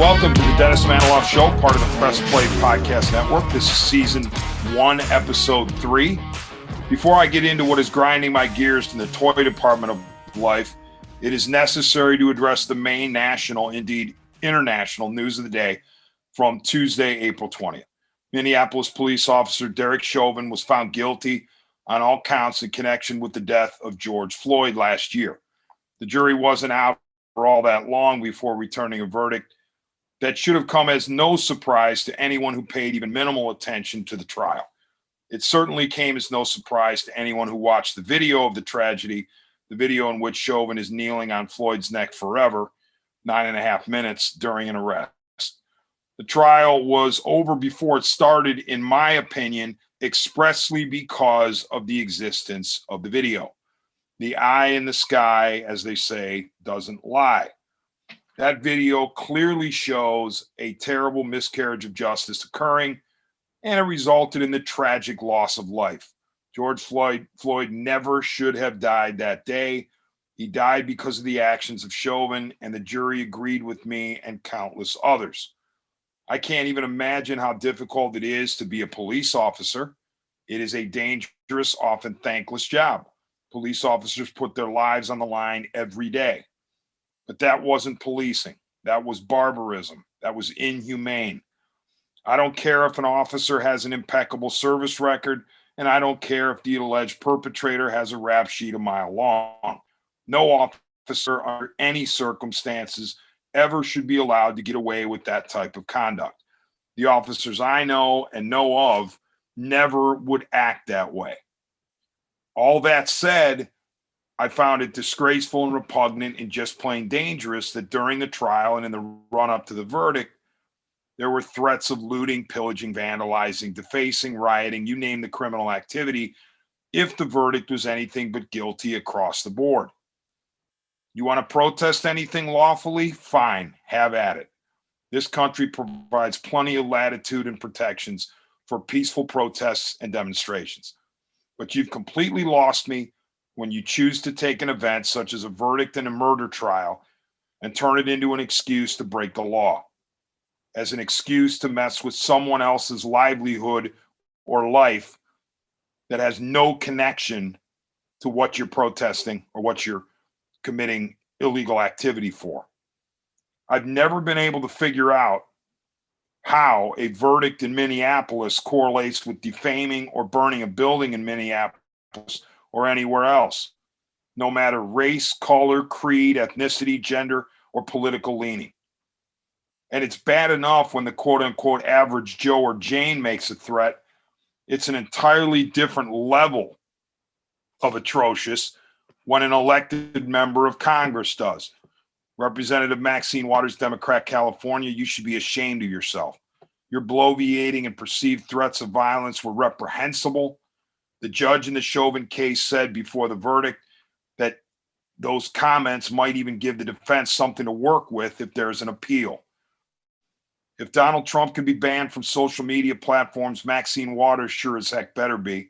Welcome to the Dennis Maniloff Show, part of the Press Play Podcast Network. This is Season 1, Episode 3. Before I get into what is grinding my gears in the toy department of life, it is necessary to address the main national, indeed international, news of the day from Tuesday, April 20th. Minneapolis police officer Derek Chauvin was found guilty on all counts in connection with the death of George Floyd last year. The jury wasn't out for all that long before returning a verdict that should have come as no surprise to anyone who paid even minimal attention to the trial. It certainly came as no surprise to anyone who watched the video of the tragedy, the video in which Chauvin is kneeling on Floyd's neck forever, 9.5 minutes during an arrest. The trial was over before it started, in my opinion, expressly because of the existence of the video. The eye in the sky, as they say, doesn't lie. That video clearly shows a terrible miscarriage of justice occurring, and it resulted in the tragic loss of life. George Floyd never should have died that day. He died because of the actions of Chauvin, and the jury agreed with me and countless others. I can't even imagine how difficult it is to be a police officer. It is a dangerous, often thankless job. Police officers put their lives on the line every day. But that wasn't policing. That was barbarism. That was inhumane. I don't care if an officer has an impeccable service record, and I don't care if the alleged perpetrator has a rap sheet a mile long. No officer under any circumstances ever should be allowed to get away with that type of conduct. The officers I know and know of never would act that way. All that said, I found it disgraceful and repugnant and just plain dangerous that during the trial and in the run-up to the verdict, there were threats of looting, pillaging, vandalizing, defacing, rioting, you name the criminal activity, if the verdict was anything but guilty across the board. You want to protest anything lawfully? Fine, have at it. This country provides plenty of latitude and protections for peaceful protests and demonstrations. But you've completely lost me when you choose to take an event such as a verdict in a murder trial and turn it into an excuse to break the law, as an excuse to mess with someone else's livelihood or life that has no connection to what you're protesting or what you're committing illegal activity for. I've never been able to figure out how a verdict in Minneapolis correlates with defaming or burning a building in Minneapolis or anywhere else, no matter race, color, creed, ethnicity, gender, or political leaning. And it's bad enough when the quote-unquote average Joe or Jane makes a threat. It's an entirely different level of atrocious when an elected member of Congress does. Representative Maxine Waters, Democrat, California, you should be ashamed of yourself. Your bloviating and perceived threats of violence were reprehensible. The judge in the Chauvin case said before the verdict that those comments might even give the defense something to work with if there's an appeal. If Donald Trump can be banned from social media platforms, Maxine Waters sure as heck better be.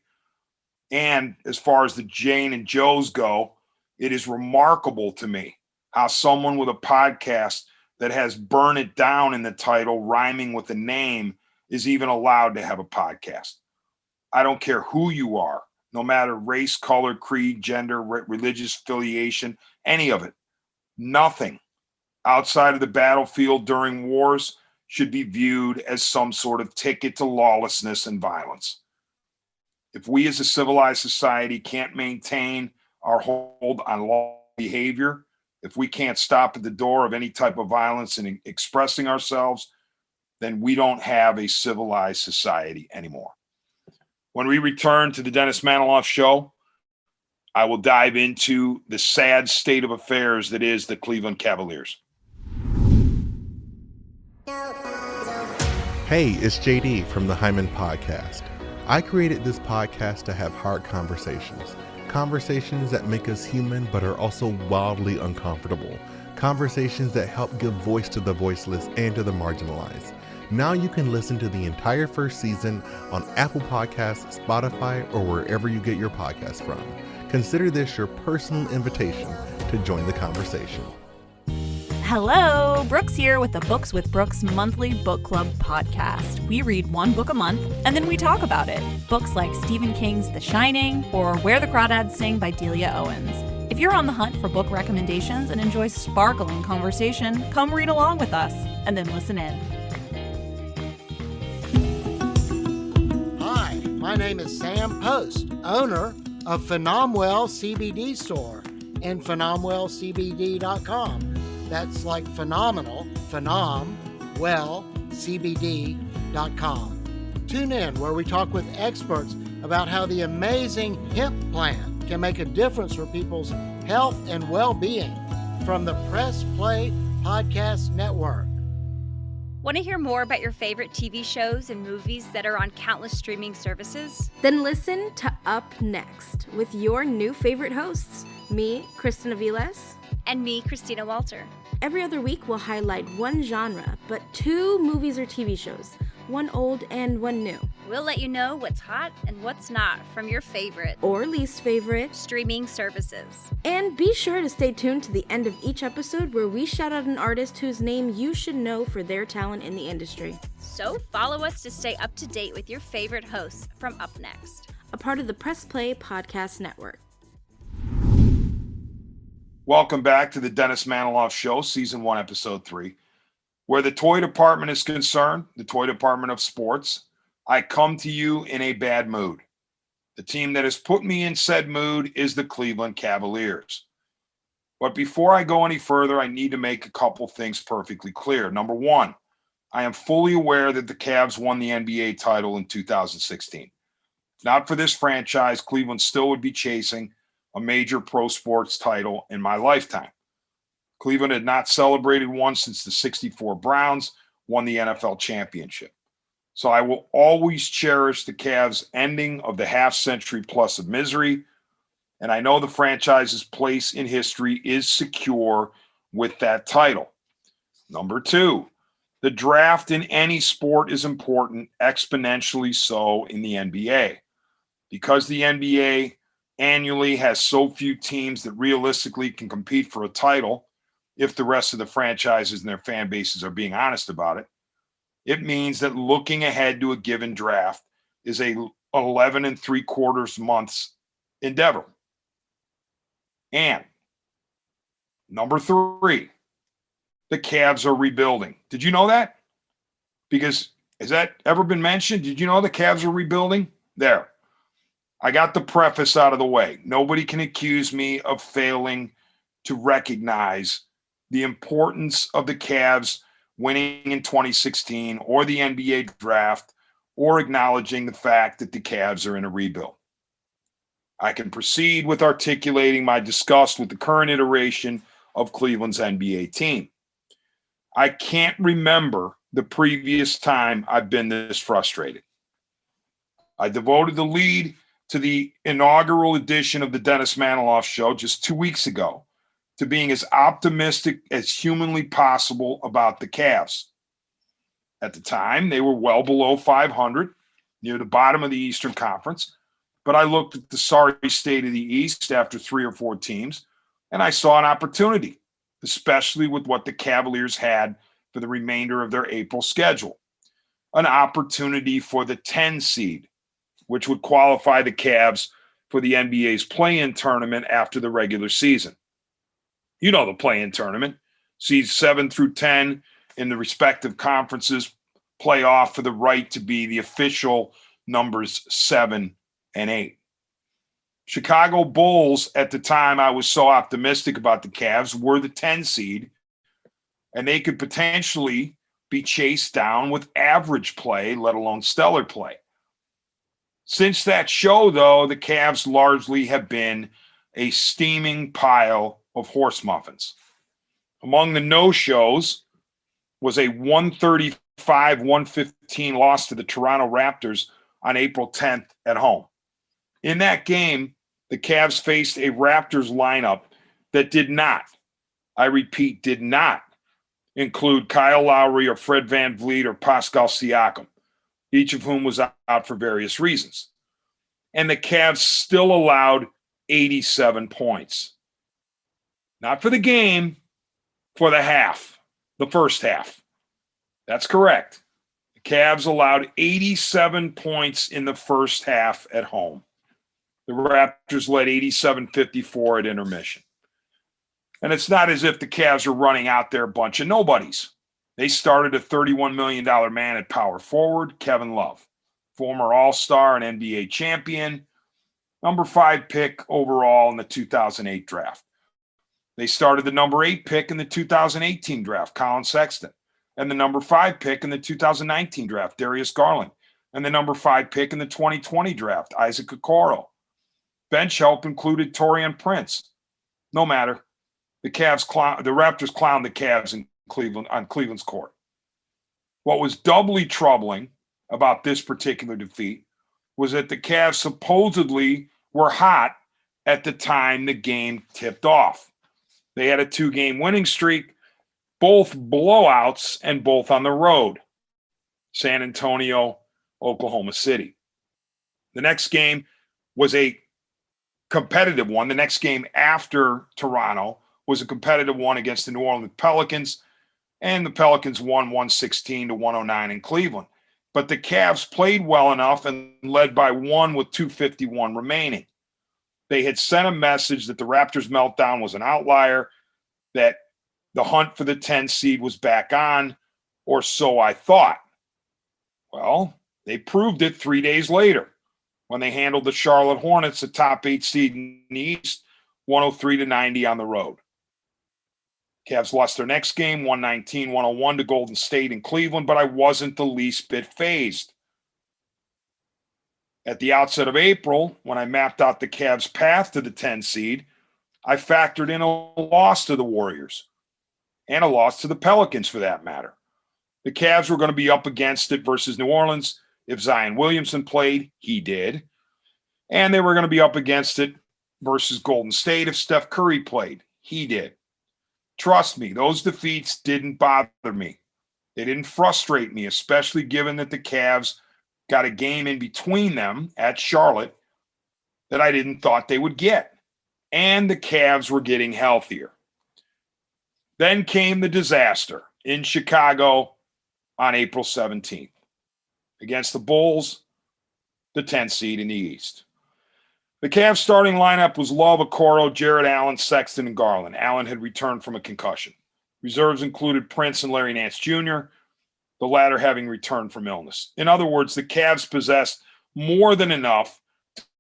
And as far as the Jane and Joes go, it is remarkable to me how someone with a podcast that has "Burn It Down" in the title, rhyming with a name, is even allowed to have a podcast. I don't care who you are, no matter race, color, creed, gender, religious affiliation, any of it. Nothing outside of the battlefield during wars should be viewed as some sort of ticket to lawlessness and violence. If we as a civilized society can't maintain our hold on law behavior, if we can't stop at the door of any type of violence and expressing ourselves, then we don't have a civilized society anymore. When we return to the Dennis Maniloff Show, I will dive into the sad state of affairs that is the Cleveland Cavaliers. Hey, it's JD from the Hyman Podcast. I created this podcast to have hard conversations. Conversations that make us human but are also wildly uncomfortable. Conversations that help give voice to the voiceless and to the marginalized. Now you can listen to the entire first season on Apple Podcasts, Spotify, or wherever you get your podcasts from. Consider this your personal invitation to join the conversation. Hello, Brooks here with the Books with Brooks monthly book club podcast. We read one book a month and then we talk about it. Books like Stephen King's The Shining or Where the Crawdads Sing by Delia Owens. If you're on the hunt for book recommendations and enjoy sparkling conversation, come read along with us and then listen in. Hi, my name is Sam Post, owner of Phenomenal CBD store and PhenomenalCBD.com. That's like phenomenal, CBD.com. Tune in where we talk with experts about how the amazing hemp plant can make a difference for people's health and well-being from the Press Play Podcast Network. Want to hear more about your favorite TV shows and movies that are on countless streaming services? Then listen to Up Next with your new favorite hosts, me, Kristen Aviles, And me, Christina Walter. Every other week, we'll highlight one genre, but 2 movies or TV shows, one old and one new. We'll let you know what's hot and what's not from your favorite or least favorite streaming services. And be sure to stay tuned to the end of each episode where we shout out an artist whose name you should know for their talent in the industry. So follow us to stay up to date with your favorite hosts from Up Next, a part of the Press Play Podcast Network. Welcome back to the Dennis Maniloff Show, Season 1, Episode 3. Where the toy department is concerned, the toy department of sports, I come to you in a bad mood. The team that has put me in said mood is the Cleveland Cavaliers. But before I go any further, I need to make a couple things perfectly clear. Number one, I am fully aware that the Cavs won the NBA title in 2016. If not for this franchise, Cleveland still would be chasing a major pro sports title in my lifetime. Cleveland had not celebrated one since the '64 Browns won the NFL championship. So I will always cherish the Cavs' ending of the half-century plus of misery, and I know the franchise's place in history is secure with that title. Number two, the draft in any sport is important, exponentially so in the NBA. Because the NBA annually has so few teams that realistically can compete for a title, if the rest of the franchises and their fan bases are being honest about it, it means that looking ahead to a given draft is a 11 3/4 months endeavor. And number three, the Cavs are rebuilding. Did you know that? Because has that ever been mentioned? Did you know the Cavs are rebuilding? There. I got the preface out of the way. Nobody can accuse me of failing to recognize the importance of the Cavs winning in 2016 or the NBA draft or acknowledging the fact that the Cavs are in a rebuild. I can proceed with articulating my disgust with the current iteration of Cleveland's NBA team. I can't remember the previous time I've been this frustrated. I devoted the lead to the inaugural edition of the Dennis Maniloff Show just 2 weeks ago to being as optimistic as humanly possible about the Cavs. At the time, they were well below 500, near the bottom of the Eastern Conference, but I looked at the sorry state of the East after 3 or 4 teams, and I saw an opportunity, especially with what the Cavaliers had for the remainder of their April schedule. An opportunity for the 10 seed, which would qualify the Cavs for the NBA's play-in tournament after the regular season. You know the play-in tournament. Seeds 7 through 10 in the respective conferences play off for the right to be the official numbers 7 and 8. Chicago Bulls, at the time I was so optimistic about the Cavs, were the 10 seed, and they could potentially be chased down with average play, let alone stellar play. Since that show, though, the Cavs largely have been a steaming pile of horse muffins. Among the no-shows was a 135-115 loss to the Toronto Raptors on April 10th at home. In that game, the Cavs faced a Raptors lineup that did not, I repeat, did not include Kyle Lowry or Fred VanVleet or Pascal Siakam, each of whom was out for various reasons. And the Cavs still allowed 87 points. Not for the game, for the first half. That's correct. The Cavs allowed 87 points in the first half at home. The Raptors led 87-54 at intermission. And it's not as if the Cavs are running out there a bunch of nobodies. They started a $31 million man at power forward, Kevin Love, former All-Star and NBA champion, number 5 pick overall in the 2008 draft. They started the number 8 pick in the 2018 draft, Colin Sexton, and the number 5 pick in the 2019 draft, Darius Garland, and the number 5 pick in the 2020 draft, Isaac Okoro. Bench help included Taurean Prince. No matter. The Raptors clowned the Cavs in Cleveland on Cleveland's court. What was doubly troubling about this particular defeat was that the Cavs supposedly were hot at the time the game tipped off. They had a 2-game winning streak, both blowouts and both on the road. San Antonio, Oklahoma City. The next game was a competitive one. The next game after Toronto was a competitive one against the New Orleans Pelicans, and the Pelicans won 116-109 in Cleveland. But the Cavs played well enough and led by 1 with 2:51 remaining. They had sent a message that the Raptors' meltdown was an outlier, that the hunt for the 10 seed was back on, or so I thought. Well, they proved it 3 days later when they handled the Charlotte Hornets, a top 8 seed in the East, 103-90 on the road. Cavs lost their next game, 119-101 to Golden State in Cleveland, but I wasn't the least bit fazed. At the outset of April, when I mapped out the Cavs' path to the 10 seed, I factored in a loss to the Warriors and a loss to the Pelicans for that matter. The Cavs were going to be up against it versus New Orleans. If Zion Williamson played, he did. And they were going to be up against it versus Golden State if Steph Curry played. He did. Trust me, those defeats didn't bother me. They didn't frustrate me, especially given that the Cavs got a game in between them at Charlotte that I didn't thought they would get. And the Cavs were getting healthier. Then came the disaster in Chicago on April 17th against the Bulls, the 10th seed in the East. The Cavs starting lineup was Love, Okoro, Jared Allen, Sexton, and Garland. Allen had returned from a concussion. Reserves included Prince and Larry Nance Jr., the latter having returned from illness. In other words, the Cavs possessed more than enough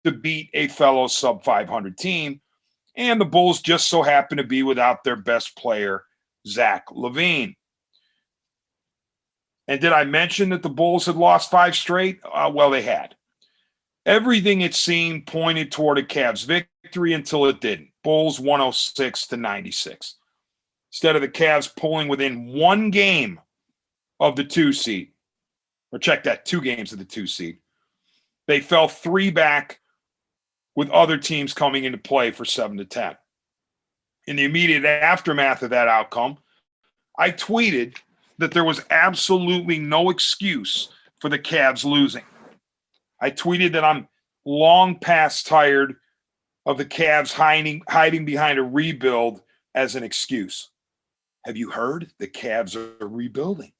to beat a fellow sub-500 team, and the Bulls just so happened to be without their best player, Zach LaVine. And did I mention that the Bulls had lost 5 straight? Well, they had. Everything it seemed pointed toward a Cavs victory until it didn't. Bulls 106-96. Instead of the Cavs pulling within 1 game of the 2 seed, or check that, 2 games of the 2 seed, they fell 3 back with other teams coming into play for 7-10. In the immediate aftermath of that outcome, I tweeted that there was absolutely no excuse for the Cavs losing. I tweeted that I'm long past tired of the Cavs hiding behind a rebuild as an excuse. Have you heard? The Cavs are rebuilding.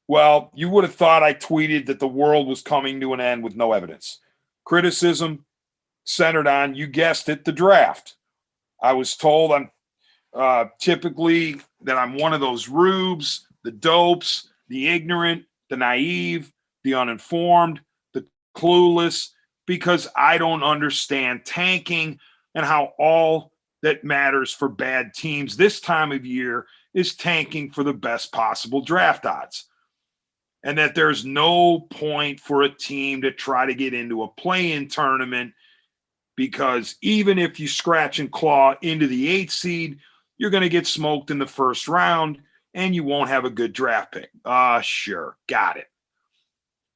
Well, you would have thought I tweeted that the world was coming to an end with no evidence. Criticism centered on, you guessed it, the draft. I was told I'm typically that I'm one of those rubes, the dopes, the ignorant, the naive, the uninformed, the clueless, because I don't understand tanking and how all that matters for bad teams this time of year is tanking for the best possible draft odds. And that there's no point for a team to try to get into a play-in tournament because even if you scratch and claw into the 8th seed, you're going to get smoked in the first round and you won't have a good draft pick. Sure. Got it.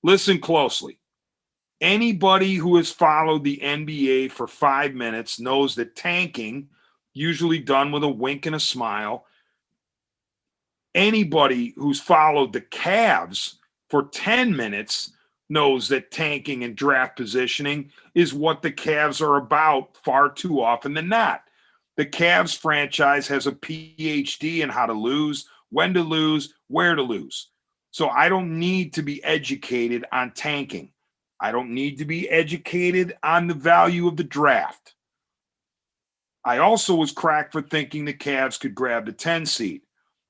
Listen closely. Anybody who has followed the NBA for 5 minutes knows that tanking, usually done with a wink and a smile, anybody who's followed the Cavs for 10 minutes knows that tanking and draft positioning is what the Cavs are about far too often than not. The Cavs franchise has a PhD in how to lose, when to lose, where to lose. So I don't need to be educated on tanking. I don't need to be educated on the value of the draft. I also was cracked for thinking the Cavs could grab the 10 seed.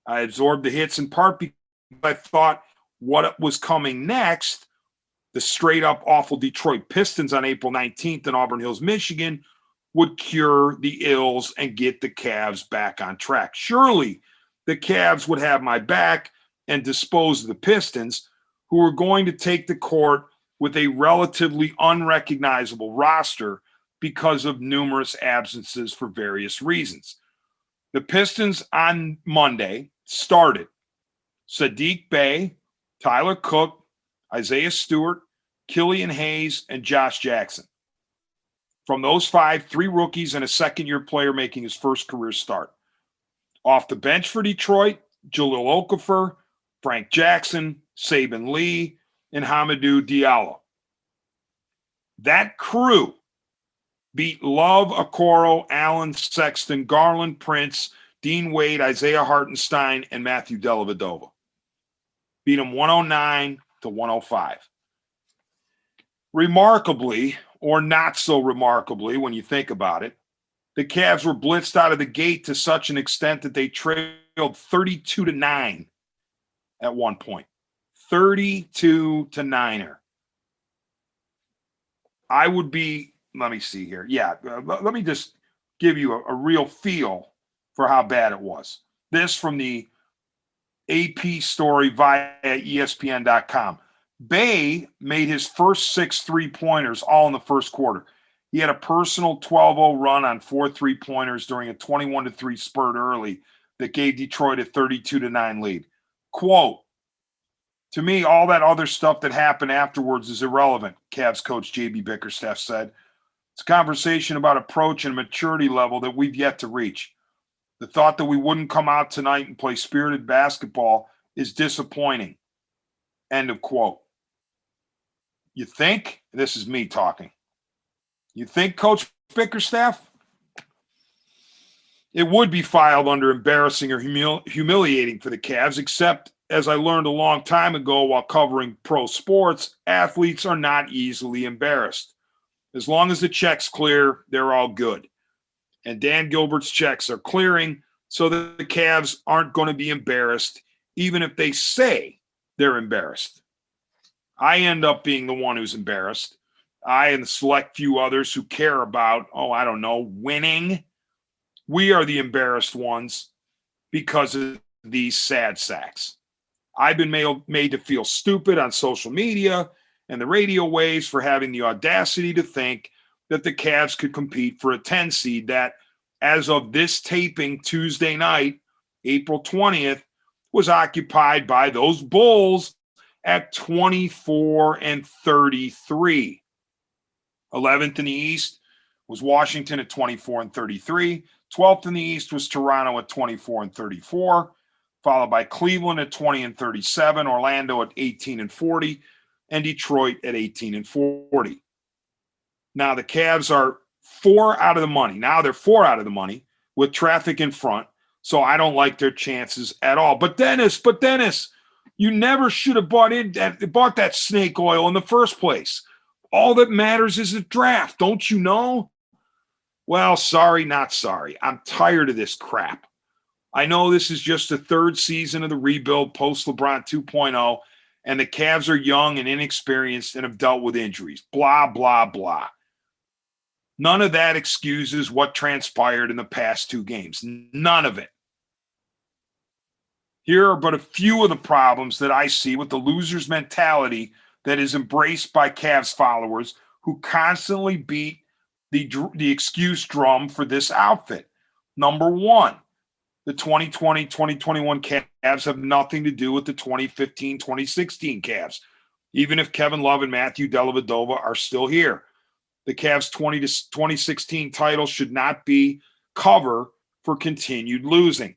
I absorbed the hits in part because I thought what was coming next, the straight up awful Detroit Pistons on April 19th in Auburn Hills, Michigan, would cure the ills and get the Cavs back on track. Surely the Cavs would have my back and dispose of the Pistons, who were going to take the court with a relatively unrecognizable roster because of numerous absences for various reasons. The Pistons on Monday started Sadiq Bey, Tyler Cook, Isaiah Stewart, Killian Hayes, and Josh Jackson. From those five, 3 rookies and a second-year player making his first career start. Off the bench for Detroit, Jahlil Okafor, Frank Jackson, Saban Lee, and Hamidou Diallo. That crew beat Love, Okoro, Allen, Sexton, Garland, Prince, Dean Wade, Isaiah Hartenstein, and Matthew Dellavedova. Beat them 109-105. Remarkably, or not so remarkably when you think about it, the Cavs were blitzed out of the gate to such an extent that they trailed 32-9 at one point. 32-9. I would be, let me see here. Yeah, let me just give you a real feel for how bad it was. This from the AP story via ESPN.com. Bey made his first 6 3-pointers all in the first quarter. He had a personal 12-0 run on 4 3-pointers during a 21-3 spurt early that gave Detroit a 32-9 lead. Quote, to me, all that other stuff that happened afterwards is irrelevant, Cavs coach J.B. Bickerstaff said. It's a conversation about approach and maturity level that we've yet to reach. The thought that we wouldn't come out tonight and play spirited basketball is disappointing. End of quote. You think? This is me talking. You think, Coach Bickerstaff? It would be filed under embarrassing or humiliating for the Cavs, except, as I learned a long time ago while covering pro sports, athletes are not easily embarrassed. As long as the check's clear, they're all good. And Dan Gilbert's checks are clearing, so that the Cavs aren't going to be embarrassed, even if they say they're embarrassed. I end up being the one who's embarrassed. I and the select few others who care about, winning. We are the embarrassed ones because of these sad sacks. I've been made to feel stupid on social media and the radio waves for having the audacity to think that the Cavs could compete for a 10 seed that, as of this taping Tuesday night, April 20th, was occupied by those Bulls at 24-33. 11th in the East was Washington at 24-33. 12th in the East was Toronto at 24-34, followed by Cleveland at 20-37, Orlando at 18-40, and Detroit at 18-40. Now the Cavs are 4 out of the money. Now they're 4 out of the money with traffic in front, so I don't like their chances at all. But Dennis, you never should have bought that snake oil in the first place. All that matters is the draft, don't you know? Well, sorry, not sorry. I'm tired of this crap. I know this is just the 3rd season of the rebuild post-LeBron 2.0, and the Cavs are young and inexperienced and have dealt with injuries. Blah, blah, blah. None of that excuses what transpired in the past 2 games. None of it. Here are but a few of the problems that I see with the loser's mentality that is embraced by Cavs followers who constantly beat the excuse drum for this outfit. Number 1, the 2020-2021 Cavs have nothing to do with the 2015-2016 Cavs, even if Kevin Love and Matthew Dellavedova are still here. The Cavs' 2016 title should not be cover for continued losing.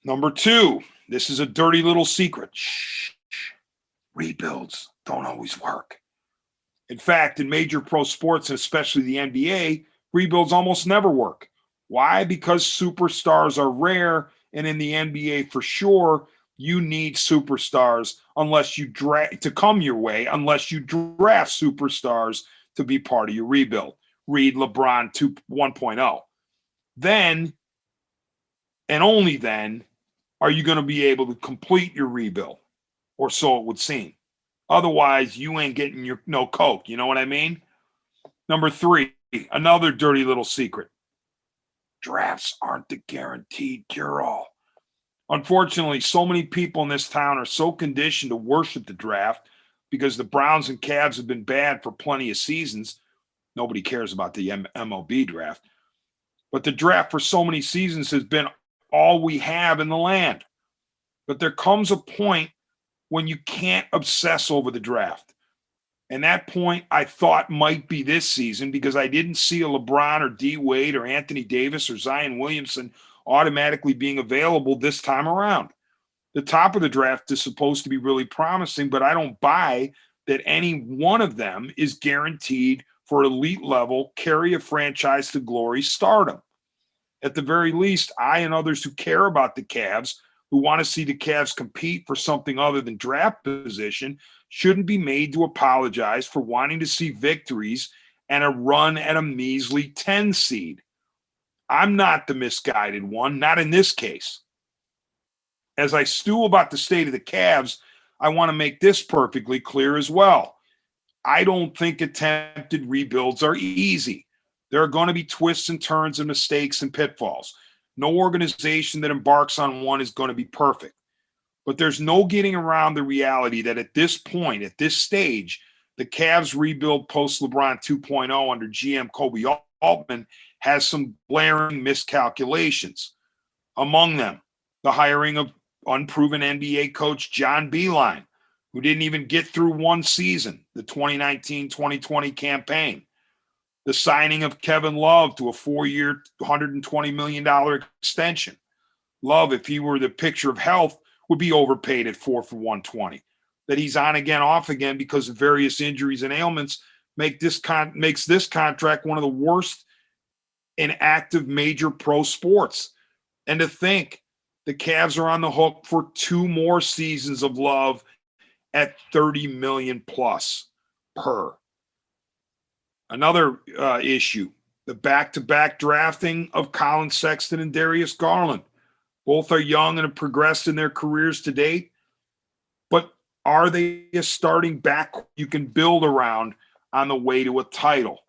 Number 2, this is a dirty little secret. Shh. Rebuilds don't always work. In fact, in major pro sports, and especially the NBA, rebuilds almost never work. Why? Because superstars are rare, and in the NBA for sure, you need superstars to come your way unless you draft superstars to be part of your rebuild. Read LeBron 1.0. Then, and only then, are you going to be able to complete your rebuild, or so it would seem. Otherwise, you ain't getting no Coke. You know what I mean? Number 3, another dirty little secret. Drafts aren't the guaranteed cure-all. Unfortunately, so many people in this town are so conditioned to worship the draft because the Browns and Cavs have been bad for plenty of seasons. Nobody cares about the MLB draft. But the draft for so many seasons has been all we have in the land. But there comes a point when you can't obsess over the draft. And that point I thought might be this season because I didn't see a LeBron or D Wade or Anthony Davis or Zion Williamson automatically being available this time around. The top of the draft is supposed to be really promising, but I don't buy that any one of them is guaranteed for elite level, carry a franchise to glory stardom. At the very least, I and others who care about the Cavs, who want to see the Cavs compete for something other than draft position, shouldn't be made to apologize for wanting to see victories and a run at a measly 10 seed. I'm not the misguided one, not in this case. As I stew about the state of the Cavs, I want to make this perfectly clear as well. I don't think attempted rebuilds are easy. There are going to be twists and turns and mistakes and pitfalls. No organization that embarks on one is going to be perfect. But there's no getting around the reality that at this point, at this stage, the Cavs rebuild post-LeBron 2.0 under GM Kobe Altman has some glaring miscalculations. Among them, the hiring of unproven NBA coach John Beilein, who didn't even get through one season, the 2019-2020 campaign. The signing of Kevin Love to a 4-year, $120 million extension. Love, if he were the picture of health, would be overpaid at 4 for $120. That he's on again, off again because of various injuries and ailments makes this contract one of the worst in active major pro sports. And to think the Cavs are on the hook for 2 more seasons of Love at $30 million plus per. Another issue, the back-to-back drafting of Colin Sexton and Darius Garland. Both are young and have progressed in their careers to date, but are they a starting back you can build around on the way to a title?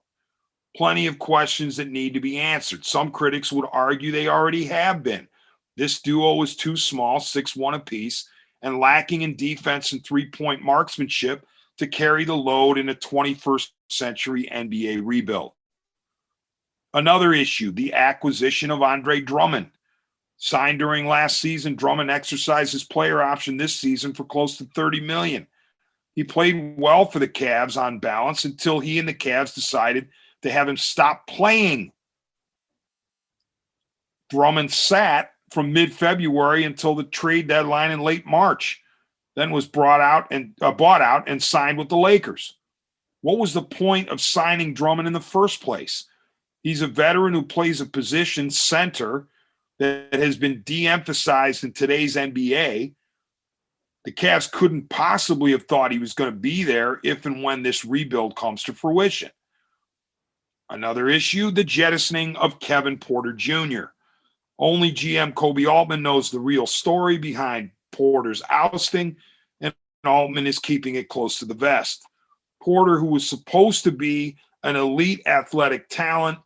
Plenty of questions that need to be answered. Some critics would argue they already have been. This duo is too small, 6'1" apiece, and lacking in defense and three-point marksmanship to carry the load in a 21st century NBA rebuild. Another issue, the acquisition of Andre Drummond. Signed during last season, Drummond exercised his player option this season for close to $30 million. He played well for the Cavs on balance until he and the Cavs decided to have him stop playing. Drummond sat from mid-February until the trade deadline in late March, then was bought out and signed with the Lakers. What was the point of signing Drummond in the first place? He's a veteran who plays a position, center, that has been de-emphasized in today's NBA. The Cavs couldn't possibly have thought he was going to be there if and when this rebuild comes to fruition. Another issue, the jettisoning of Kevin Porter Jr. Only GM Kobe Altman knows the real story behind Porter's ousting, and Altman is keeping it close to the vest. Porter, who was supposed to be an elite athletic talent,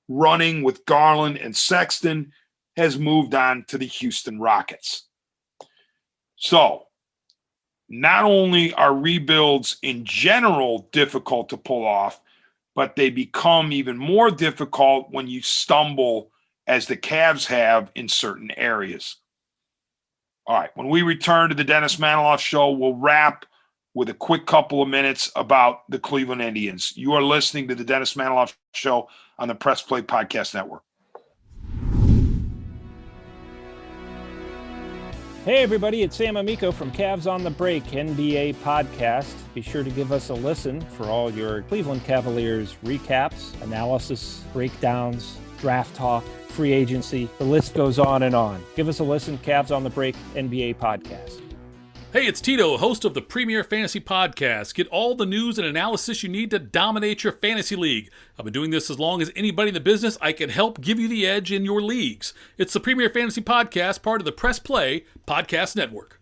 running with Garland and Sexton, has moved on to the Houston Rockets. So, not only are rebuilds in general difficult to pull off, but they become even more difficult when you stumble as the Cavs have in certain areas. All right, when we return to the Dennis Maniloff Show, we'll wrap with a quick couple of minutes about the Cleveland Indians. You are listening to the Dennis Maniloff Show on the Press Play Podcast Network. Hey everybody, it's Sam Amico from Cavs on the Break NBA podcast. Be sure to give us a listen for all your Cleveland Cavaliers recaps, analysis, breakdowns, draft talk, free agency. The list goes on and on. Give us a listen, Cavs on the Break NBA podcast. Hey, it's Tito, host of the Premier Fantasy Podcast. Get all the news and analysis you need to dominate your fantasy league. I've been doing this as long as anybody in the business. I can help give you the edge in your leagues. It's the Premier Fantasy Podcast, part of the Press Play Podcast Network.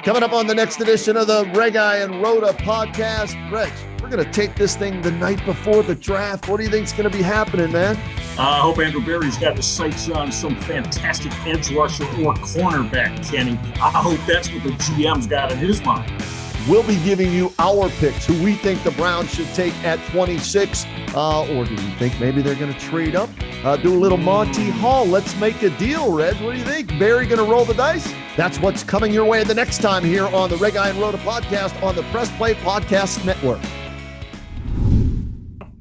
Coming up on the next edition of the Regi and Rhoda Podcast, Reg, we're going to take this thing the night before the draft. What do you think's going to be happening, man? I hope Andrew Berry's got his sights on some fantastic edge rusher or cornerback, Kenny. I hope that's what the GM's got in his mind. We'll be giving you our picks, who we think the Browns should take at 26, or do we think maybe they're going to trade up? Do a little Monty Hall. Let's make a deal, Reg. What do you think? Barry going to roll the dice? That's what's coming your way the next time here on the Regi and Rhoda Podcast on the Press Play Podcast Network.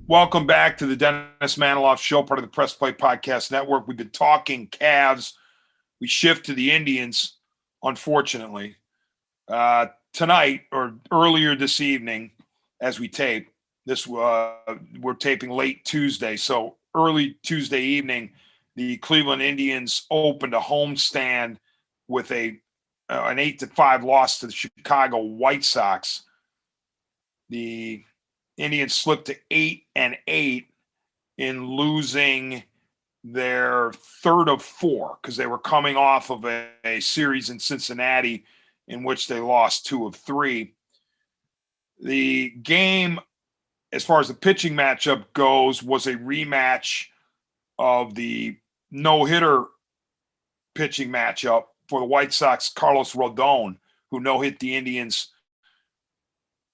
Welcome back to the Dennis Maniloff Show, part of the Press Play Podcast Network. We've been talking Cavs. We shift to the Indians, unfortunately. Tonight, or earlier this evening, as we tape, we're taping late Tuesday. So early Tuesday evening, the Cleveland Indians opened a homestand with an 8-5 loss to the Chicago White Sox. The Indians slipped to 8-8 in losing their third of four because they were coming off of a series in Cincinnati in which they lost 2 of 3. The game, as far as the pitching matchup goes, was a rematch of the no-hitter pitching matchup for the White Sox. Carlos Rodon, who no-hit the Indians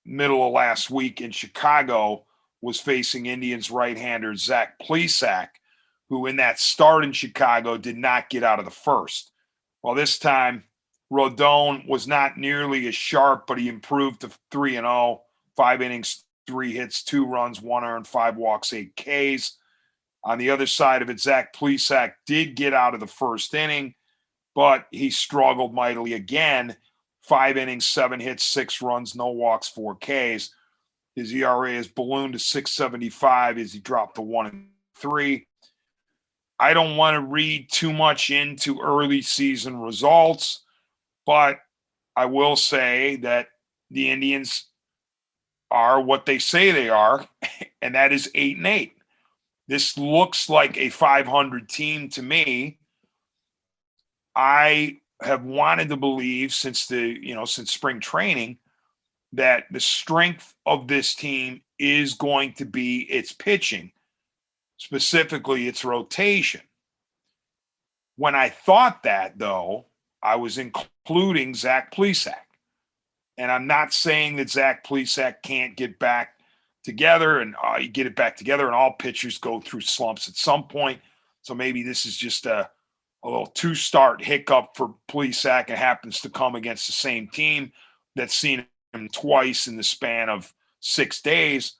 middle of last week in Chicago, was facing Indians right-hander Zach Plesac, who in that start in Chicago did not get out of the first. Well, this time Rodon was not nearly as sharp, but he improved to 3-0, 5 innings, 3 hits, 2 runs, 1 earned, 5 walks, 8 Ks. On the other side of it, Zach Plesac did get out of the first inning, but he struggled mightily again. 5 innings, 7 hits, 6 runs, no walks, 4 Ks. His ERA has ballooned to 6.75 as he dropped to 1-3. I don't want to read too much into early season results, but I will say that the Indians are what they say they are, and that is 8-8. This looks like a 500 team to me. I have wanted to believe since spring training that the strength of this team is going to be its pitching, specifically its rotation. When I thought that, though, I was including Zach Plesac. And I'm not saying that Zach Plesac can't get back together and you get it back together, and all pitchers go through slumps at some point. So maybe this is just a little 2-start hiccup for Plesac. It happens to come against the same team that's seen him twice in the span of 6 days.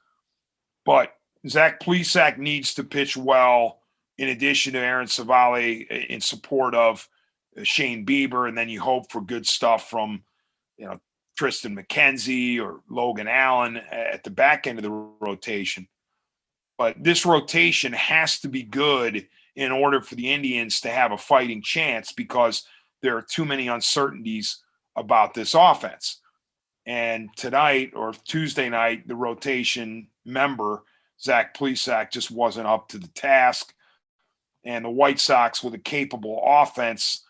But Zach Plesac needs to pitch well in addition to Aaron Savale in support of Shane Bieber, and then you hope for good stuff from, Tristan McKenzie or Logan Allen at the back end of the rotation. But this rotation has to be good in order for the Indians to have a fighting chance, because there are too many uncertainties about this offense. And tonight or Tuesday night, the rotation member, Zach Plesac, just wasn't up to the task. And the White Sox, with a capable offense,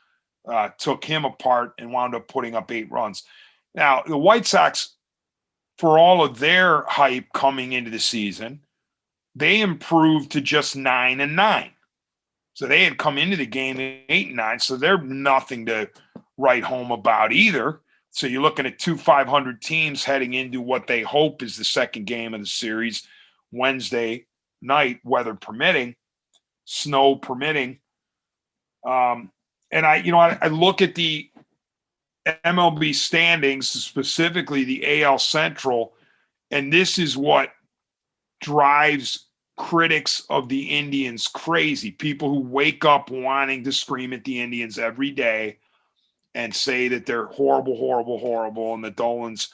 took him apart and wound up putting up 8 runs. Now, the White Sox, for all of their hype coming into the season, they improved to just 9-9. So they had come into the game 8-9, so they're nothing to write home about either. So you're looking at 2 500 teams heading into what they hope is the second game of the series, Wednesday night, weather permitting, snow permitting. And I look at the MLB standings, specifically the AL Central, and this is what drives critics of the Indians crazy, people who wake up wanting to scream at the Indians every day and say that they're horrible, horrible, horrible, and the Dolans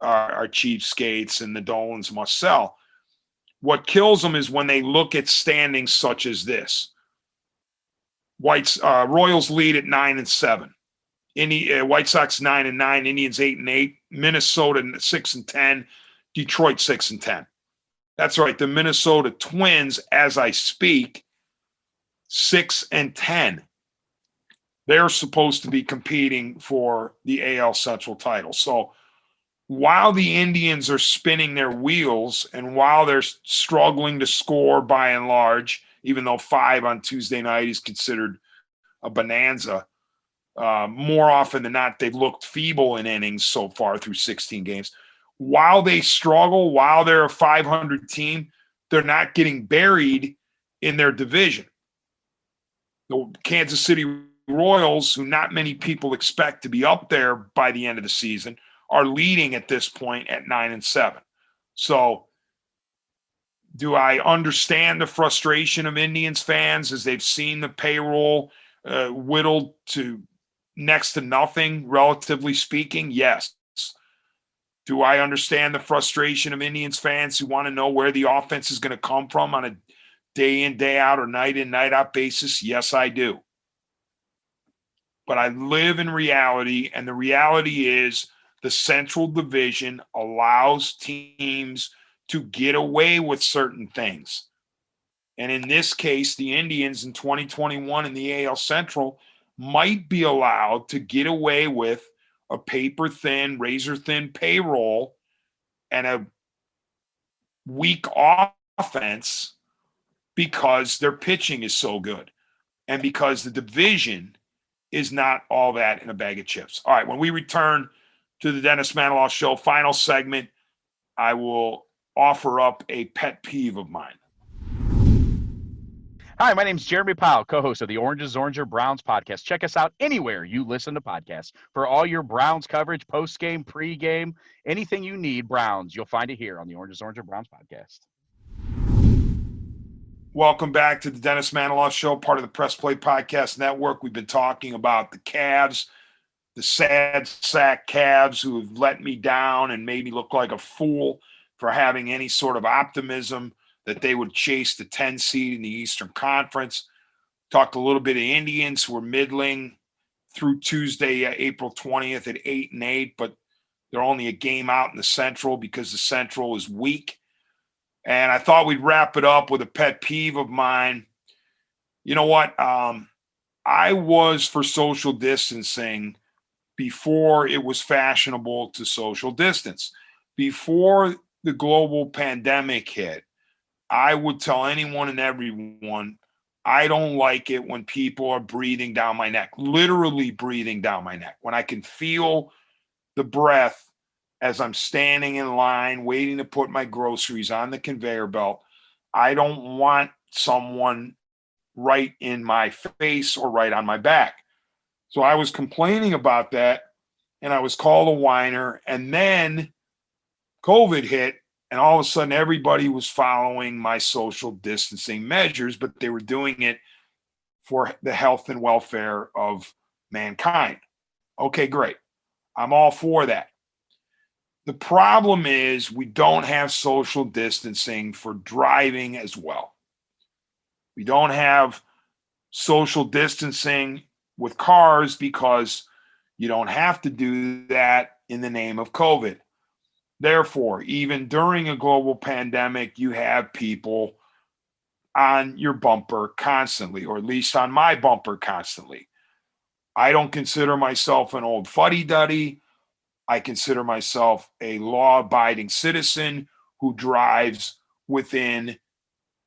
are cheapskates and the Dolans must sell. What kills them is when they look at standings such as this. Royals lead at 9-7. White Sox 9-9, Indians 8-8, Minnesota 6-10, Detroit 6-10. That's right. The Minnesota Twins, as I speak, 6-10. They're supposed to be competing for the AL Central title. So while the Indians are spinning their wheels and while they're struggling to score by and large, even though 5 on Tuesday night is considered a bonanza, more often than not, they've looked feeble in innings so far through 16 games. While they struggle, while they're a 500 team, they're not getting buried in their division. The Kansas City Royals, who not many people expect to be up there by the end of the season, are leading at this point at 9-7. So do I understand the frustration of Indians fans as they've seen the payroll whittled to next to nothing, relatively speaking? Yes. Do I understand the frustration of Indians fans who want to know where the offense is going to come from on a day in, day out, or night in, night out basis? Yes, I do. But I live in reality, and the reality is the Central Division allows teams to get away with certain things. And in this case, the Indians in 2021 in the AL Central might be allowed to get away with a paper-thin, razor-thin payroll and a weak offense because their pitching is so good and because the division is not all that in a bag of chips. All right, when we return to the Dennis Manilow Show final segment, I will offer up a pet peeve of mine. Hi, my name is Jeremy Powell, co-host of the Oranges, Oranger, Browns podcast. Check us out anywhere you listen to podcasts. For all your Browns coverage, post-game, pre-game, anything you need Browns, you'll find it here on the Oranges, Oranger, Browns podcast. Welcome back to the Dennis Manilow Show, part of the Press Play Podcast Network. We've been talking about the Cavs, the sad sack Cavs who have let me down and made me look like a fool for having any sort of optimism that they would chase the 10 seed in the Eastern Conference. Talked a little bit of Indians who were middling through Tuesday, April 20th at 8-8, but they're only a game out in the Central because the Central is weak. And I thought we'd wrap it up with a pet peeve of mine. You know what? I was for social distancing before it was fashionable to social distance. Before the global pandemic hit, I would tell anyone and everyone, I don't like it when people are breathing down my neck, literally breathing down my neck. When I can feel the breath as I'm standing in line waiting to put my groceries on the conveyor belt, I don't want someone right in my face or right on my back. So I was complaining about that, and I was called a whiner, and then COVID hit, and all of a sudden everybody was following my social distancing measures, but they were doing it for the health and welfare of mankind. Okay, great. I'm all for that. The problem is we don't have social distancing for driving as well. We don't have social distancing with cars because you don't have to do that in the name of COVID. Therefore, even during a global pandemic, you have people on your bumper constantly, or at least on my bumper constantly. I don't consider myself an old fuddy-duddy. I consider myself a law-abiding citizen who drives within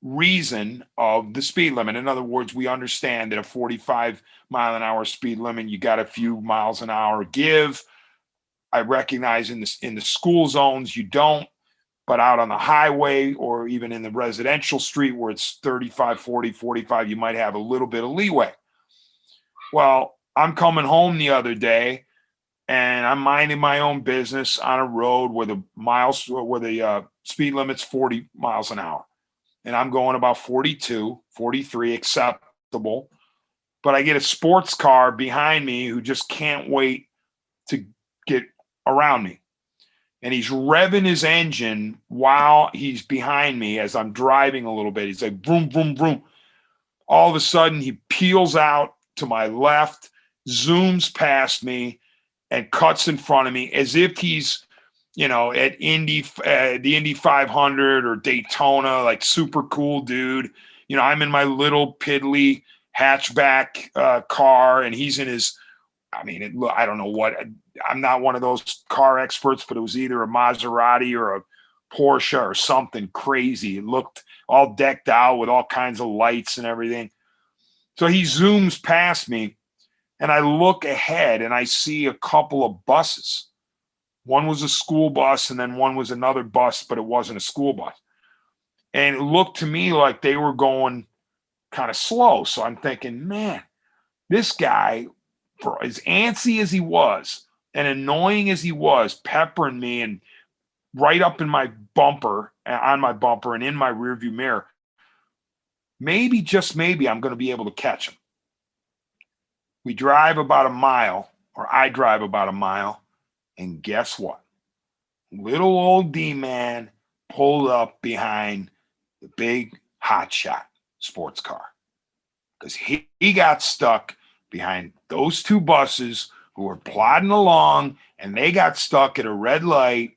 reason of the speed limit. In other words, we understand that a 45-mile-an-hour speed limit, you got a few miles an hour give. I recognize in the school zones you don't, but out on the highway or even in the residential street where it's 35, 40, 45, you might have a little bit of leeway. Well, I'm coming home the other day, and I'm minding my own business on a road where the speed limit's 40 miles an hour. and I'm going about 42, 43, acceptable. But I get a sports car behind me who just can't wait to get around me. And he's revving his engine while he's behind me as I'm driving a little bit. He's like, vroom, vroom, vroom. All of a sudden, he peels out to my left, zooms past me, and cuts in front of me as if he's, at the Indy 500 or Daytona, like super cool dude. I'm in my little piddly hatchback car, and he's in his, I don't know what, I'm not one of those car experts, but it was either a Maserati or a Porsche or something crazy. It looked all decked out with all kinds of lights and everything. So he zooms past me, and I look ahead and I see a couple of buses. One was a school bus, and then one was another bus, but it wasn't a school bus. And it looked to me like they were going kind of slow. So I'm thinking, man, this guy, for as antsy as he was and annoying as he was, peppering me and right up in my bumper, on my bumper and in my rearview mirror, maybe, just maybe, I'm going to be able to catch him. We drive about a mile, or I drive about a mile, and guess what? Little old D-man pulled up behind the big hotshot sports car because he got stuck behind those two buses who were plodding along, and they got stuck at a red light,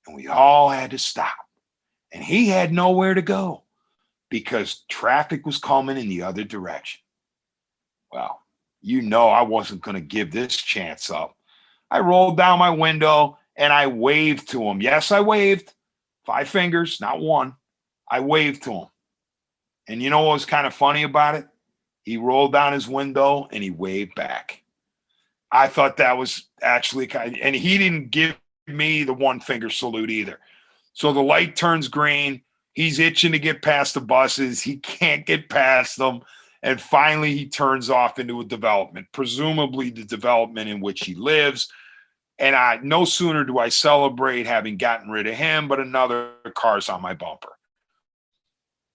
and we all had to stop. And he had nowhere to go because traffic was coming in the other direction. Well, I wasn't going to give this chance up. I rolled down my window and I waved to him. Yes, I waved. 5 fingers, not one. I waved to him. And you know what was kind of funny about it? He rolled down his window and he waved back. I thought that was actually and he didn't give me the 1 finger salute either. So the light turns green. He's itching to get past the buses. He can't get past them. And finally, he turns off into a development, presumably the development in which he lives. And no sooner do I celebrate having gotten rid of him, but another car's on my bumper.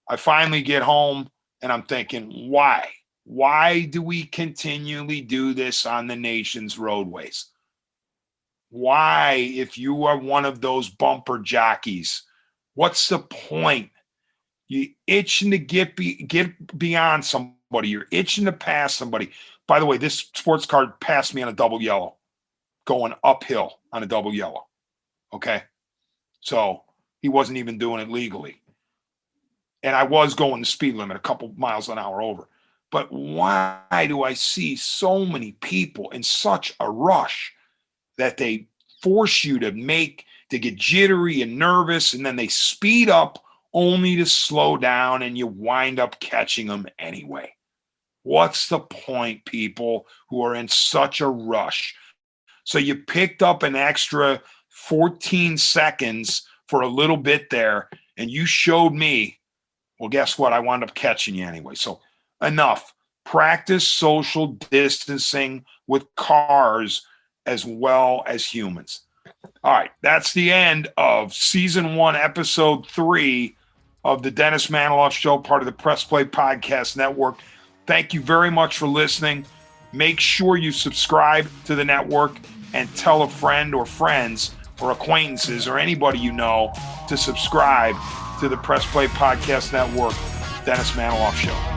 I finally get home and I'm thinking, why? Why do we continually do this on the nation's roadways? Why, if you are one of those bumper jockeys, what's the point? You're itching to get beyond somebody. You're itching to pass somebody. By the way, this sports car passed me on a double yellow, going uphill on a double yellow. Okay? So he wasn't even doing it legally. And I was going the speed limit a couple miles an hour over. But why do I see so many people in such a rush that they force you to get jittery and nervous, and then they speed up only to slow down, and you wind up catching them anyway? What's the point, people who are in such a rush? So you picked up an extra 14 seconds for a little bit there, and you showed me, well, guess what? I wound up catching you anyway. So enough. Practice social distancing with cars as well as humans. All right, that's the end of season 1, episode 3 of the Dennis Maniloff Show, part of the Press Play Podcast Network. Thank you very much for listening. Make sure you subscribe to the network and tell a friend or friends or acquaintances or anybody you know to subscribe to the Press Play Podcast Network, Dennis Maniloff Show.